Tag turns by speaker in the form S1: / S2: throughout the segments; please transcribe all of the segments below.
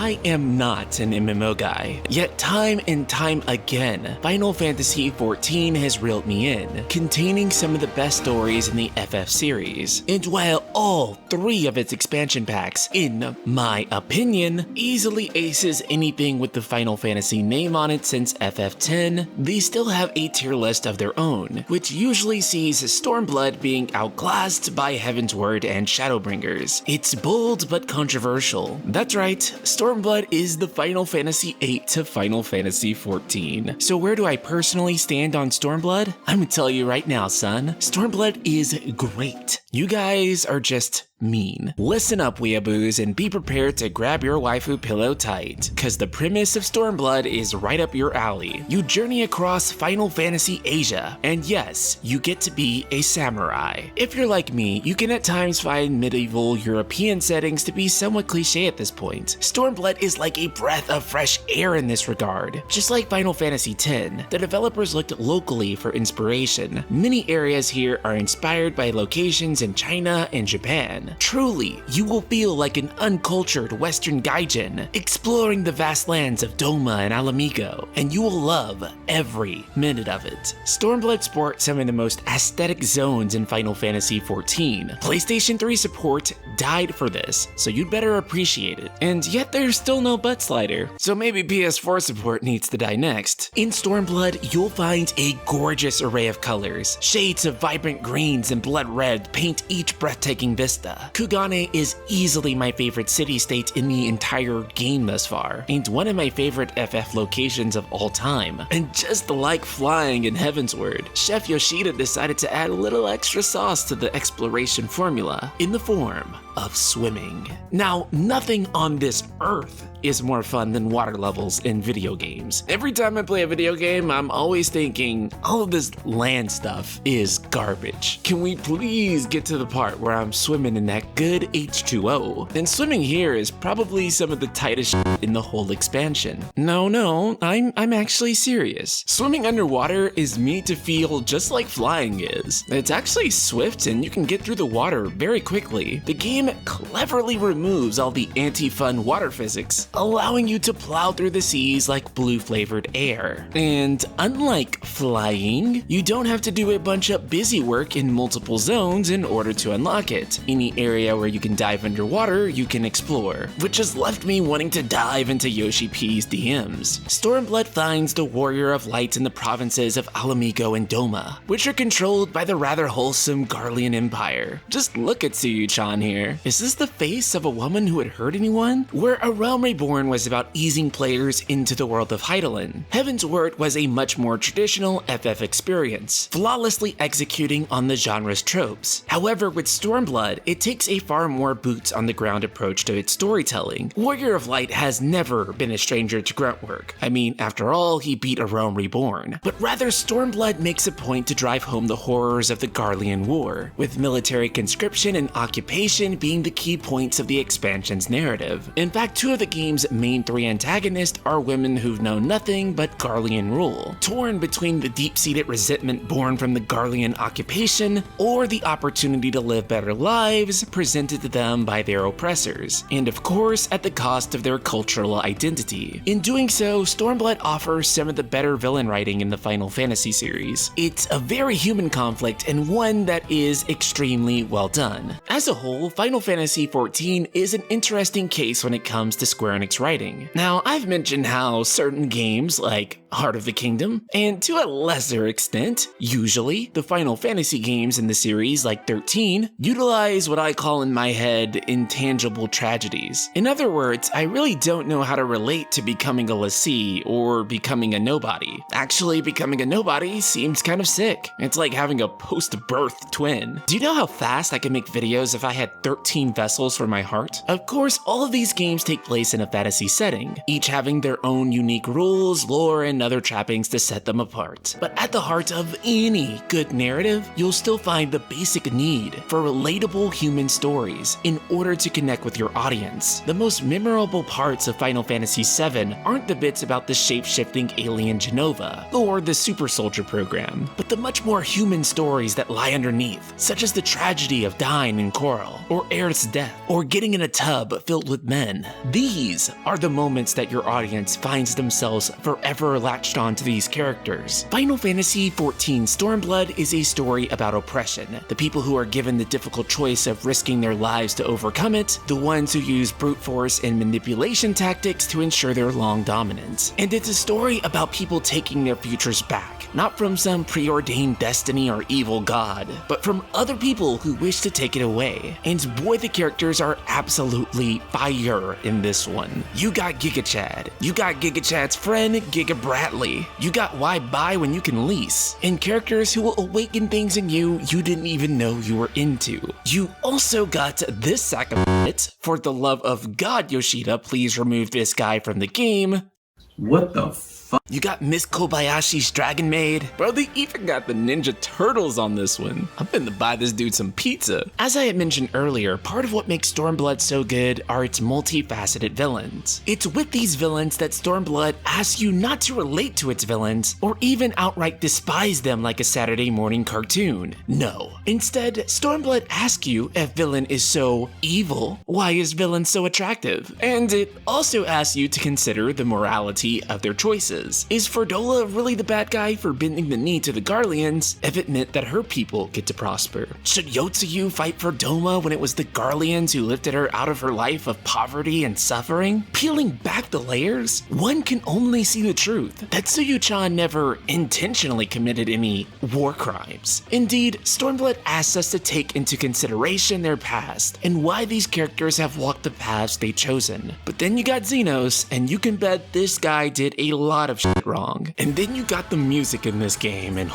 S1: I am not an MMO guy, yet time and time again, Final Fantasy XIV has reeled me in, containing some of the best stories in the FF series. And while all 3 of its expansion packs, in my opinion, easily aces anything with the Final Fantasy name on it since FF10, they still have a tier list of their own, which usually sees Stormblood being outclassed by Heavensward and Shadowbringers. It's bold but controversial. That's right, Stormblood is the Final Fantasy VIII to Final Fantasy XIV. So where do I personally stand on Stormblood? I'm gonna tell you right now, son. Stormblood is great. You guys are just mean. Listen up, weeaboos, and be prepared to grab your waifu pillow tight, cause the premise of Stormblood is right up your alley. You journey across Final Fantasy Asia, and yes, you get to be a samurai. If you're like me, you can at times find medieval European settings to be somewhat cliche at this point. Stormblood is like a breath of fresh air in this regard. Just like Final Fantasy X, the developers looked locally for inspiration. Many areas here are inspired by locations in China and Japan. Truly, you will feel like an uncultured Western gaijin, exploring the vast lands of Doma and Alamigo, and you will love every minute of it. Stormblood sports some of the most aesthetic zones in Final Fantasy XIV. PlayStation 3 support died for this, so you'd better appreciate it. And yet there's still no butt slider, so maybe PS4 support needs to die next. In Stormblood, you'll find a gorgeous array of colors. Shades of vibrant greens and blood red paint each breathtaking vista. Kugane is easily my favorite city-state in the entire game thus far, and one of my favorite FF locations of all time. And just like flying in Heavensward, Chef Yoshida decided to add a little extra sauce to the exploration formula in the form of swimming. Now, nothing on this earth is more fun than water levels in video games. Every time I play a video game, I'm always thinking, all of this land stuff is garbage. Can we please get to the part where I'm swimming in that good H2O? And swimming here is probably some of the tightest shit in the whole expansion. No, I'm actually serious. Swimming underwater is made to feel just like flying is. It's actually swift and you can get through the water very quickly. The game cleverly removes all the anti-fun water physics, allowing you to plow through the seas like blue-flavored air. And unlike flying, you don't have to do a bunch of busy work in multiple zones in order to unlock it. Any area where you can dive underwater, you can explore, which has left me wanting to dive into Yoshi P's DMs. Stormblood finds the Warrior of Light in the provinces of Alamigo and Doma, which are controlled by the rather wholesome Garlean Empire. Just look at Tsuyu-chan here. Is this the face of a woman who had hurt anyone? Where A Realm Reborn was about easing players into the world of Hydaelyn, Heavensward was a much more traditional FF experience, flawlessly executing on the genre's tropes. However, with Stormblood, it takes a far more boots-on-the-ground approach to its storytelling. Warrior of Light has never been a stranger to grunt work. I mean, after all, he beat A Realm Reborn. But rather, Stormblood makes a point to drive home the horrors of the Garlean War, with military conscription and occupation being the key points of the expansion's narrative. In fact, 2 of the game's main 3 antagonists are women who've known nothing but Garlean rule, torn between the deep-seated resentment born from the Garlean occupation or the opportunity to live better lives presented to them by their oppressors, and of course at the cost of their cultural identity. In doing so, Stormblood offers some of the better villain writing in the Final Fantasy series. It's a very human conflict and one that is extremely well done. As a whole, Final Fantasy XIV is an interesting case when it comes to Square Enix writing. Now, I've mentioned how certain games like Heart of the Kingdom, and to a lesser extent, usually, the Final Fantasy games in the series like 13, utilize what I call in my head intangible tragedies. In other words, I really don't know how to relate to becoming a lessee or becoming a nobody. Actually, becoming a nobody seems kind of sick. It's like having a post-birth twin. Do you know how fast I could make videos if I had 13 vessels for my heart? Of course, all of these games take place in a fantasy setting, each having their own unique rules, lore, and and other trappings to set them apart. But at the heart of any good narrative, you'll still find the basic need for relatable human stories in order to connect with your audience. The most memorable parts of Final Fantasy VII aren't the bits about the shape-shifting alien Genova or the super soldier program, but the much more human stories that lie underneath, such as the tragedy of dying in Coral, or Aerith's death, or getting in a tub filled with men. These are the moments that your audience finds themselves forever latched onto these characters. Final Fantasy XIV Stormblood is a story about oppression, the people who are given the difficult choice of risking their lives to overcome it, the ones who use brute force and manipulation tactics to ensure their long dominance. And it's a story about people taking their futures back, not from some preordained destiny or evil god, but from other people who wish to take it away. And boy, the characters are absolutely fire in this one. You got Giga Chad, you got Giga Chad's friend Giga Bradley, you got why buy when you can lease, and characters who will awaken things in you didn't even know you were into. You also got this sack of shit. For the love of God, Yoshida, please remove this guy from the game.
S2: What the fuck?
S1: You got Miss Kobayashi's Dragon Maid. Bro, they even got the Ninja Turtles on this one. I'm finna buy this dude some pizza. As I had mentioned earlier, part of what makes Stormblood so good are its multifaceted villains. It's with these villains that Stormblood asks you not to relate to its villains or even outright despise them like a Saturday morning cartoon. No. Instead, Stormblood asks you if villain is so evil, why is villain so attractive? And it also asks you to consider the morality of their choices. Is Ferdola really the bad guy for bending the knee to the Garleans if it meant that her people get to prosper? Should Yotsuyu fight for Doma when it was the Garleans who lifted her out of her life of poverty and suffering? Peeling back the layers, one can only see the truth that Tsuyu-chan never intentionally committed any war crimes. Indeed, Stormblood asks us to take into consideration their past and why these characters have walked the paths they've chosen. But then you got Xenos, and you can bet this guy did a lot of shit wrong. And then you got the music in this game, and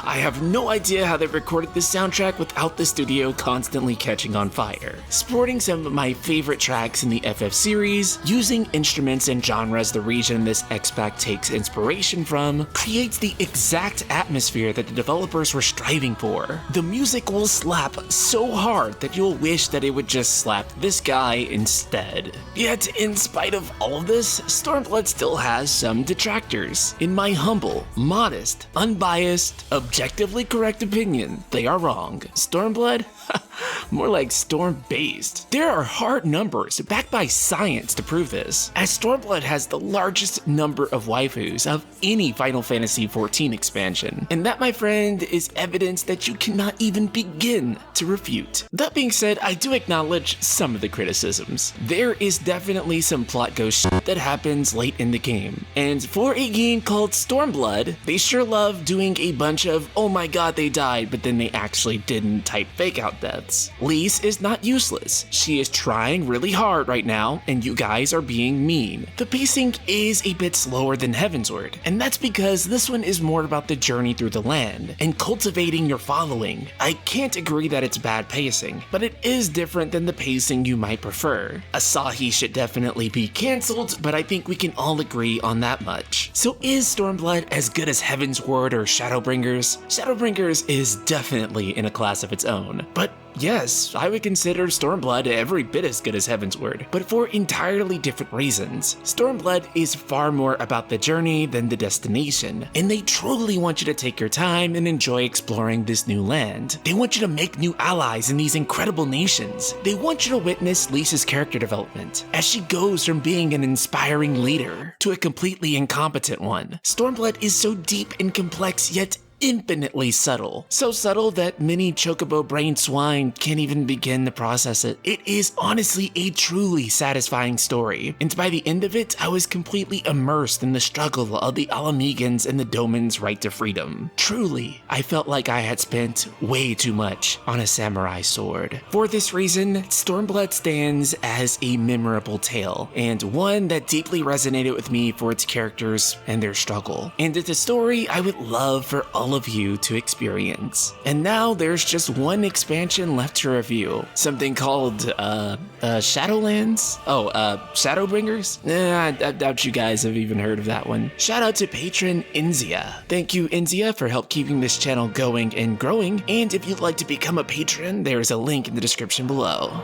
S1: I have no idea how they recorded this soundtrack without the studio constantly catching on fire. Sporting some of my favorite tracks in the FF series, using instruments and genres the region this X-Pac takes inspiration from, creates the exact atmosphere that the developers were striving for. The music will slap so hard that you'll wish that it would just slap this guy instead. Yet, in spite of all of this, Stormblood still has some detractors. In my humble, modest, unbiased, objectively correct opinion, they are wrong. Stormblood? More like storm-based. There are hard numbers backed by science to prove this, as Stormblood has the largest number of waifus of any Final Fantasy XIV expansion, and that, my friend, is evidence that you cannot even begin to refute. That being said, I do acknowledge some of the criticisms. There is definitely some plot ghost shit that happens late in the game, and for a game called Stormblood, they sure love doing a bunch of oh my god they died but then they actually didn't type fake out deaths. Lise is not useless. She is trying really hard right now, and you guys are being mean. The pacing is a bit slower than Heavensward, and that's because this one is more about the journey through the land and cultivating your following. I can't agree that it's bad pacing, but it is different than the pacing you might prefer. Asahi should definitely be cancelled, but I think we can all agree on that much. So is Stormblood as good as Heavensward or Shadowbringers? Shadowbringers is definitely in a class of its own, but yes, I would consider Stormblood every bit as good as Heavensward, but for entirely different reasons. Stormblood is far more about the journey than the destination, and they truly want you to take your time and enjoy exploring this new land. They want you to make new allies in these incredible nations. They want you to witness Lisa's character development as she goes from being an inspiring leader to a completely incompetent one. Stormblood is so deep and complex, yet infinitely subtle. So subtle that many chocobo brain swine can't even begin to process it. It is honestly a truly satisfying story, and by the end of it, I was completely immersed in the struggle of the Alamegans and the Doman's right to freedom. Truly, I felt like I had spent way too much on a samurai sword. For this reason, Stormblood stands as a memorable tale, and one that deeply resonated with me for its characters and their struggle. And it's a story I would love for all all of you to experience. And now there's just one expansion left to review, something called, Shadowlands? Oh, Shadowbringers? I doubt you guys have even heard of that one. Shout out to patron Inzia. Thank you, Inzia, for help keeping this channel going and growing, and if you'd like to become a patron, there's a link in the description below.